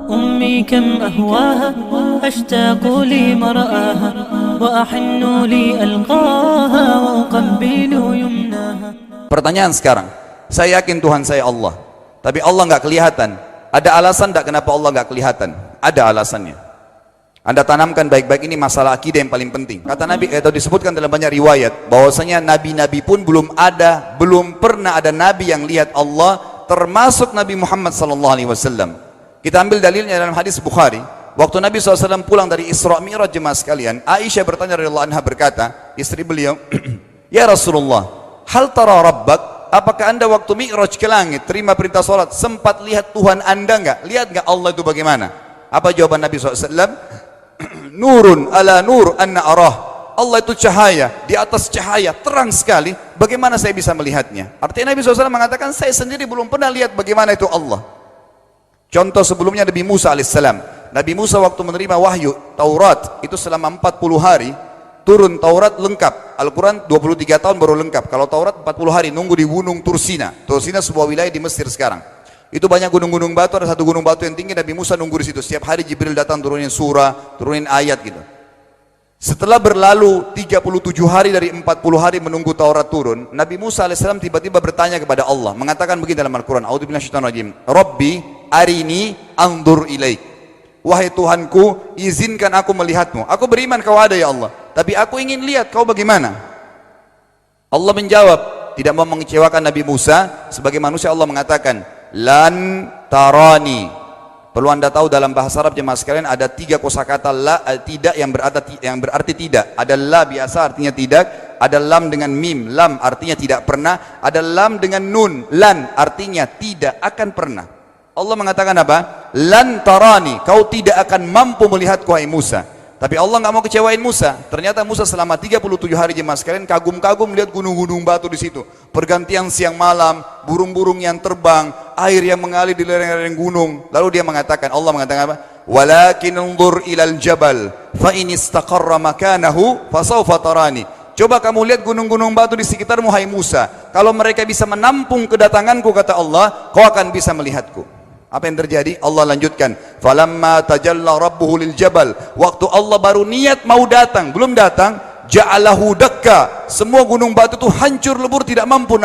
أمي كم أهواها أشتاق لمرآها وأحن لألقاها وأقبل يمناها. Pertanyaan sekarang, saya yakin Tuhan saya Allah, tapi Allah nggak kelihatan. Ada alasan tak kenapa Allah nggak kelihatan? Ada alasannya. Anda tanamkan baik-baik, ini masalah akidah yang paling penting. Kata Nabi, atau disebutkan dalam banyak riwayat, bahwasanya nabi-nabi pun belum pernah ada nabi yang lihat Allah, termasuk Nabi Muhammad SAW. Kita ambil dalilnya dalam hadis Bukhari. Waktu Nabi SAW pulang dari Isra Mi'raj, jemaah sekalian, Aisyah bertanya radhiyallahu anha, berkata, istri beliau, ya Rasulullah, hal tara rabbak? Apakah anda waktu Mi'raj ke langit, terima perintah sholat, sempat lihat Tuhan anda enggak? Lihat enggak Allah itu bagaimana? Apa jawaban Nabi SAW? Nurun ala nur anna arah. Allah itu cahaya, di atas cahaya, terang sekali. Bagaimana saya bisa melihatnya? Artinya Nabi SAW mengatakan, saya sendiri belum pernah lihat bagaimana itu Allah. Contoh sebelumnya Nabi Musa alaihissalam. Nabi Musa waktu menerima wahyu Taurat itu selama 40 hari turun Taurat lengkap. Al-Quran 23 tahun baru lengkap. Kalau Taurat 40 hari nunggu di gunung Tursina. Tursina sebuah wilayah di Mesir sekarang. Itu banyak gunung-gunung batu, ada satu gunung batu yang tinggi, Nabi Musa nunggu di situ. Setiap hari Jibril datang turunin surah, turunin ayat gitu. Setelah berlalu 37 hari dari 40 hari menunggu Taurat turun, Nabi Musa alaihissalam tiba-tiba bertanya kepada Allah, mengatakan begini dalam Al-Quran, A'udzubillahi minasyaitonir rajim, Rabbi arini anzur ilaik. Wahai Tuhanku, izinkan aku melihatmu. Aku beriman kau ada ya Allah, tapi aku ingin lihat kau bagaimana. Allah menjawab, tidak mau mengecewakan Nabi Musa. Sebagai manusia Allah mengatakan, lan tarani. Perlu anda tahu dalam bahasa Arab jemaah sekalian ada 3 kosakata la, tidak yang berarti tidak. Ada la biasa artinya tidak, ada lam dengan mim, lam artinya tidak pernah, ada lam dengan nun, lan artinya tidak akan pernah. Allah mengatakan apa? Lan tarani, kau tidak akan mampu melihatku wahai Musa. Tapi Allah nggak mau kecewain Musa. Ternyata Musa selama 37 hari jemaah sekalian kagum-kagum melihat gunung-gunung batu di situ. Pergantian siang malam, burung-burung yang terbang, air yang mengalir di lereng-lereng gunung. Lalu dia mengatakan, Allah mengatakan apa? Walakin unzur ilal jabal fa in istaqarra makanahu fasawfa tarani. Coba kamu lihat gunung-gunung batu di sekitarmu hai Musa. Kalau mereka bisa menampung kedatanganku, kata Allah, kau akan bisa melihatku. Apa yang terjadi? Allah lanjutkan, falamma tajalla rabbuhu lil jabal. Waktu Allah baru niat mau datang, belum datang, ja'alahu dakka. Semua gunung batu itu hancur lebur, tidak mampu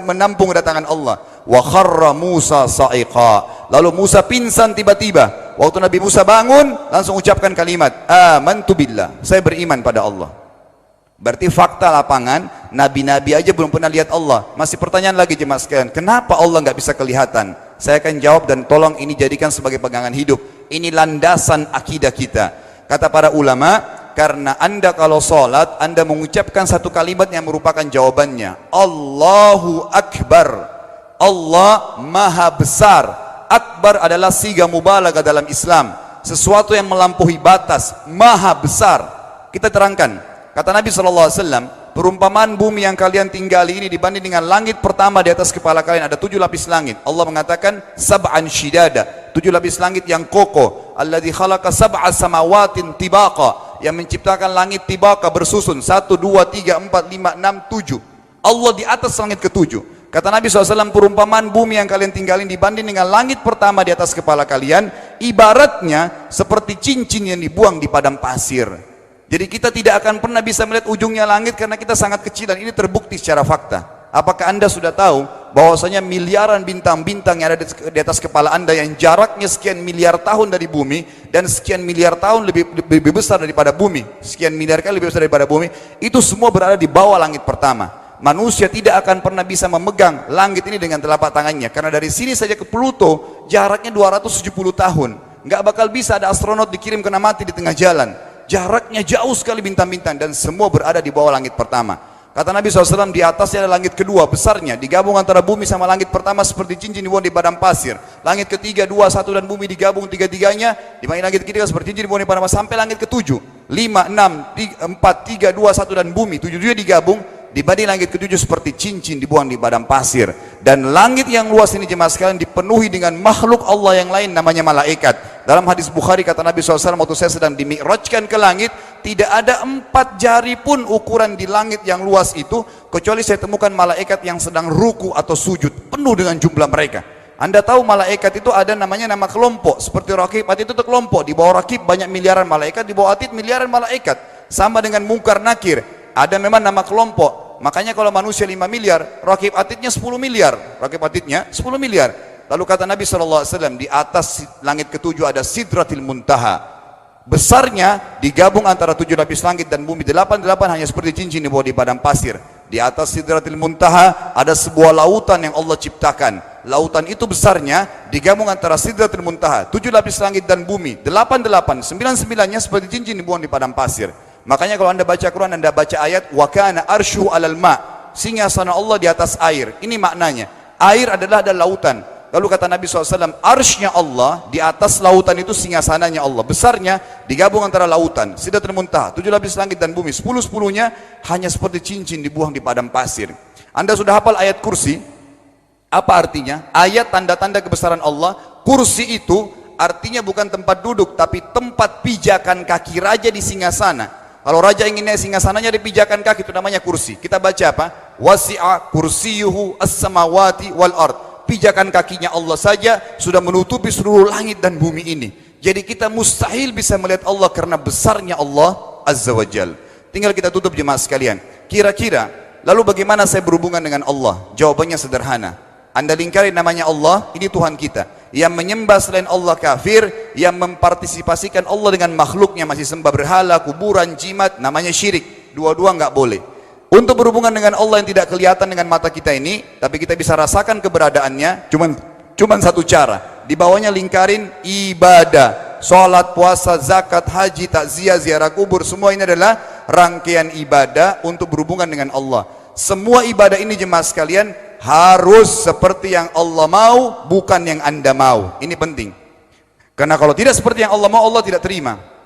menampung kedatangan Allah. Wa kharra Musa sa'iqa. Lalu Musa pingsan tiba-tiba. Waktu Nabi Musa bangun, langsung ucapkan kalimat, amantu billah. Saya beriman pada Allah. Berarti fakta lapangan, nabi-nabi aja belum pernah lihat Allah. Masih pertanyaan lagi jemaah sekalian, kenapa Allah nggak bisa kelihatan? Saya akan jawab dan tolong ini jadikan sebagai pegangan hidup. Ini landasan akidah kita. Kata para ulama, karena anda kalau sholat, anda mengucapkan satu kalimat yang merupakan jawabannya. Allahu Akbar. Allah Maha Besar. Akbar adalah siga mubalaghah dalam Islam. Sesuatu yang melampaui batas, Maha Besar. Kita terangkan. Kata Nabi SAW, perumpamaan bumi yang kalian tinggali ini dibanding dengan langit pertama di atas kepala kalian ada 7 lapis langit. Allah mengatakan sab'an shidada, 7 lapis langit yang kokoh. Alladzi khalaqa sab'a samawatin tibaqa, yang menciptakan langit tibaqa bersusun 1, 2, 3, 4, 5, 6, 7. Allah di atas langit ke-7. Kata Nabi SAW, perumpamaan bumi yang kalian tinggalin dibanding dengan langit pertama di atas kepala kalian, ibaratnya seperti cincin yang dibuang di padang pasir. Jadi kita tidak akan pernah bisa melihat ujungnya langit karena kita sangat kecil, dan ini terbukti secara fakta. Apakah anda sudah tahu bahwasanya miliaran bintang-bintang yang ada di atas kepala anda yang jaraknya sekian miliar tahun dari bumi dan sekian miliar tahun lebih besar daripada bumi, sekian miliar kali lebih besar daripada bumi, itu semua berada di bawah langit pertama. Manusia tidak akan pernah bisa memegang langit ini dengan telapak tangannya, karena dari sini saja ke Pluto jaraknya 270 tahun. Nggak bakal bisa ada astronot dikirim kena mati di tengah jalan. Jaraknya jauh sekali bintang-bintang, dan semua berada di bawah langit pertama. Kata Nabi SAW, di atasnya ada langit kedua besarnya, digabung antara bumi sama langit pertama seperti cincin dibuang di padang pasir. Langit ketiga, 2, 1 dan bumi digabung tiga-tiganya, dimana langit ketiga seperti cincin dibuang di padang pasir, sampai langit ke-7, 5, 6, 4, 3, 2, 1 dan bumi 7 digabung, dibanding langit ke-7 seperti cincin dibuang di padang pasir. Dan langit yang luas ini jemaah sekalian dipenuhi dengan makhluk Allah yang lain namanya malaikat. Dalam hadis Bukhari kata Nabi SAW, waktu saya sedang dimi'rajkan ke langit, tidak ada 4 jari pun ukuran di langit yang luas itu kecuali saya temukan malaikat yang sedang ruku atau sujud, penuh dengan jumlah mereka. Anda tahu malaikat itu ada namanya nama kelompok, seperti Raqib, Atid itu kelompok. Di bawah Raqib banyak miliaran malaikat, di bawah Atid miliaran malaikat. Sama dengan Munkar Nakir, ada memang nama kelompok. Makanya kalau manusia 5 miliar, Raqib Atidnya 10 miliar. Raqib Atidnya 10 miliar. Lalu kata Nabi SAW, di atas langit ketujuh ada Sidratil Muntaha. Besarnya digabung antara 7 lapis langit dan bumi. 8 hanya seperti cincin di bawah di padang pasir. Di atas Sidratil Muntaha ada sebuah lautan yang Allah ciptakan. Lautan itu besarnya digabung antara Sidratil Muntaha, 7 lapis langit dan bumi. 8, 9-9-nya seperti cincin dibuang di padang pasir. Makanya kalau Anda baca Quran, Anda baca ayat wa kana arsyu 'alal ma', singgasana Allah di atas air. Ini maknanya. Air adalah ada lautan. Lalu kata Nabi SAW, arsy-nya Allah di atas lautan itu singgasananya Allah. Besarnya digabung antara lautan, Sidratul Muntaha, 7 lapis langit dan bumi. 10-10-nya hanya seperti cincin dibuang di padang pasir. Anda sudah hafal ayat kursi? Apa artinya? Ayat tanda-tanda kebesaran Allah. Kursi itu artinya bukan tempat duduk, tapi tempat pijakan kaki raja di singgasana. Kalau raja ingin naik singgasananya di pijakan kaki, itu namanya kursi. Kita baca apa? Wasi'a kursiyuhu as-samawati wal ard. Pijakan kakinya Allah saja sudah menutupi seluruh langit dan bumi ini. Jadi kita mustahil bisa melihat Allah karena besarnya Allah Azza wa Jal. Tinggal kita tutup jemaah sekalian. Kira-kira, lalu bagaimana saya berhubungan dengan Allah? Jawabannya sederhana. Anda lingkari namanya Allah, ini Tuhan kita. Yang menyembah selain Allah kafir, yang mempartisipasikan Allah dengan makhluknya, masih sembah berhala, kuburan, jimat, namanya syirik. Dua-dua nggak boleh. Untuk berhubungan dengan Allah yang tidak kelihatan dengan mata kita ini, tapi kita bisa rasakan keberadaannya, cuman satu cara. Di bawahnya lingkarin ibadah. Salat, puasa, zakat, haji, takziah, ziarah kubur, semua ini adalah rangkaian ibadah untuk berhubungan dengan Allah. Semua ibadah ini jemaah sekalian harus seperti yang Allah mau, bukan yang Anda mau. Ini penting. Karena kalau tidak seperti yang Allah mau, Allah tidak terima.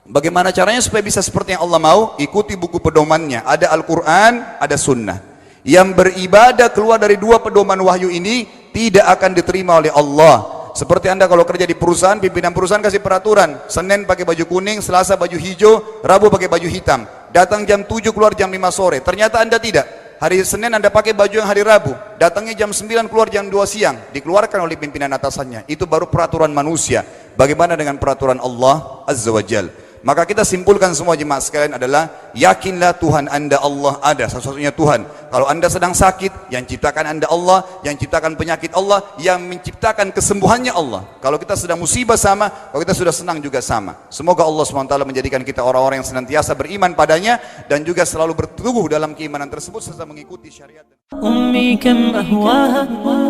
Bagaimana caranya supaya bisa seperti yang Allah mau? Ikuti buku pedomannya. Ada Al-Quran, ada Sunnah. Yang beribadah keluar dari 2 pedoman wahyu ini tidak akan diterima oleh Allah. Seperti Anda kalau kerja di perusahaan, pimpinan perusahaan kasih peraturan, Senin pakai baju kuning, Selasa baju hijau, Rabu pakai baju hitam. Datang jam 7, keluar jam 5 sore. Ternyata Anda tidak. Hari Senin Anda pakai baju yang hari Rabu, datangnya jam 9, keluar jam 2 siang, dikeluarkan oleh pimpinan atasannya. Itu baru peraturan manusia. Bagaimana dengan peraturan Allah Azza wa Jal? Maka kita simpulkan semua jemaah sekalian adalah, yakinlah Tuhan Anda Allah ada, satu-satunya Tuhan. Kalau Anda sedang sakit, yang ciptakan Anda Allah, yang ciptakan penyakit Allah, yang menciptakan kesembuhannya Allah. Kalau kita sedang musibah sama, kalau kita sudah senang juga sama. Semoga Allah SWT menjadikan kita orang-orang yang senantiasa beriman padanya, dan juga selalu berteguh dalam keimanan tersebut serta mengikuti syariat. أمي كم أهواها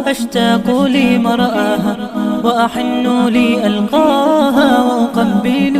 أشتاق لمرآها وأحن لي ألقاها وأقبل